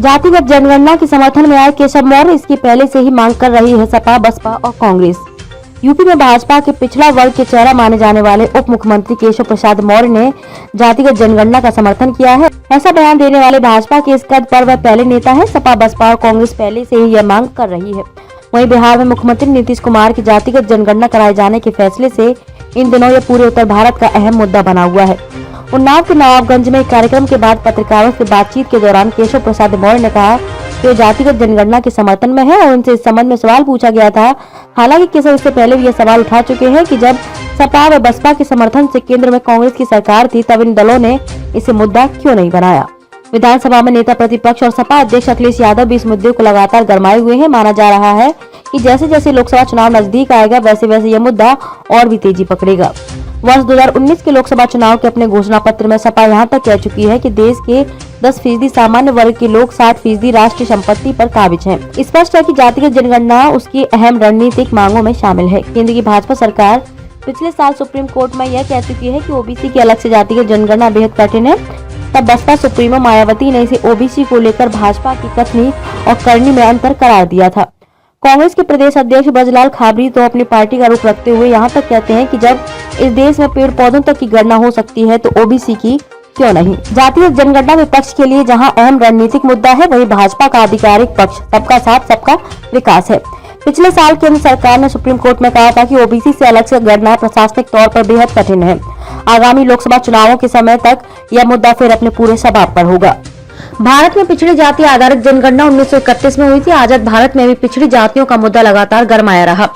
जातिगत जनगणना के समर्थन में आए केशव मौर्य इसकी पहले से ही मांग कर रही है सपा, बसपा और कांग्रेस। यूपी में भाजपा के पिछड़ा वर्ग के चेहरा माने जाने वाले उप मुख्यमंत्री केशव प्रसाद मौर्य ने जातिगत जनगणना का समर्थन किया है। ऐसा बयान देने वाले भाजपा के इस कद पर वह पहले नेता है। सपा, बसपा और कांग्रेस पहले से ही यह मांग कर रही है। वहीं बिहार में मुख्यमंत्री नीतीश कुमार की जातिगत जनगणना कराए जाने के फैसले से इन दिनों यह पूरे उत्तर भारत का अहम मुद्दा बना हुआ है। उन्नाव के नवाबगंज में एक कार्यक्रम के बाद पत्रकारों से बातचीत के दौरान केशव प्रसाद मौर्य ने कहा कि वो जातिगत जनगणना के समर्थन में है और उनसे इस संबंध में सवाल पूछा गया था। हालांकि केशव इससे पहले भी यह सवाल उठा चुके हैं कि जब सपा व बसपा के समर्थन से केंद्र में कांग्रेस की सरकार थी तब इन दलों ने इसे मुद्दा क्यों नहीं बनाया। विधानसभा में नेता प्रतिपक्ष और सपा अध्यक्ष अखिलेश यादव भी इस मुद्दे को लगातार गरमाए हुए हैं। माना जा रहा है कि जैसे जैसे लोकसभा चुनाव नजदीक आएगा वैसे वैसे यह मुद्दा और भी तेजी पकड़ेगा। वर्ष 2019 के लोकसभा चुनाव के अपने घोषणा पत्र में सपा यहां तक कह चुकी है कि देश के 10% सामान्य वर्ग के लोग 60% राष्ट्रीय संपत्ति पर काबिज हैं। स्पष्ट है कि जातिगत जनगणना उसकी अहम रणनीतिक मांगों में शामिल है। केंद्र की भाजपा सरकार पिछले साल सुप्रीम कोर्ट में यह कह चुकी है कि ओबीसी की अलग से जातिगत जनगणना बेहद कठिन है। तब बसपा सुप्रीमो मायावती ने इसे ओबीसी को लेकर भाजपा की कथनी और करनी में अंतर करार दिया था। कांग्रेस के प्रदेश अध्यक्ष ब्रजलाल खाबरी तो अपनी पार्टी का रुख रखते हुए यहाँ तक कहते हैं कि जब इस देश में पेड़ पौधों तक की गणना हो सकती है तो ओबीसी की क्यों नहीं। जातिगत जनगणना विपक्ष के लिए जहां अहम रणनीतिक मुद्दा है, वहीं भाजपा का आधिकारिक पक्ष सबका साथ सबका विकास है। पिछले साल केंद्र सरकार ने सुप्रीम कोर्ट में कहा था कि ओबीसी से अलग से गणना प्रशासनिक तौर पर बेहद कठिन है। आगामी लोकसभा चुनावों के समय तक यह मुद्दा फिर अपने पूरे शबाब पर होगा। भारत में पिछड़ी जाति आधारित जनगणना 1931 में हुई थी। आजाद भारत में भी पिछड़ी जातियों का मुद्दा लगातार गरमाया रहा।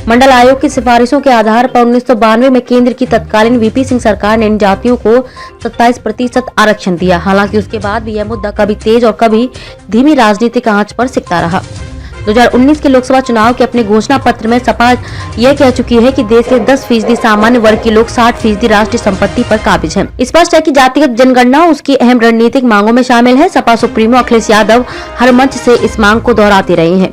मंडल आयोग की सिफारिशों के आधार पर 1992 में केंद्र की तत्कालीन वीपी सिंह सरकार ने इन जातियों को 27% आरक्षण दिया। हालांकि उसके बाद भी यह मुद्दा कभी तेज और कभी धीमी राजनीतिक आंच पर सिकता रहा। 2019 के लोकसभा चुनाव के अपने घोषणा पत्र में सपा यह कह चुकी है कि देश के 10% सामान्य वर्ग के लोग 60% राष्ट्रीय संपत्ति पर काबिज हैं। स्पष्ट है कि जातिगत जनगणना उसकी अहम रणनीतिक मांगों में शामिल है। सपा सुप्रीमो अखिलेश यादव हर मंच से इस मांग को दोहराते रहे हैं।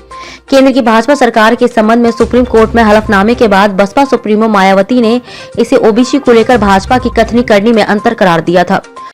केंद्र की भाजपा सरकार के संबंध में सुप्रीम कोर्ट में हलफनामे के बाद बसपा सुप्रीमो मायावती ने इसे ओबीसी को लेकर भाजपा की कथनी करनी में अंतर करार दिया था।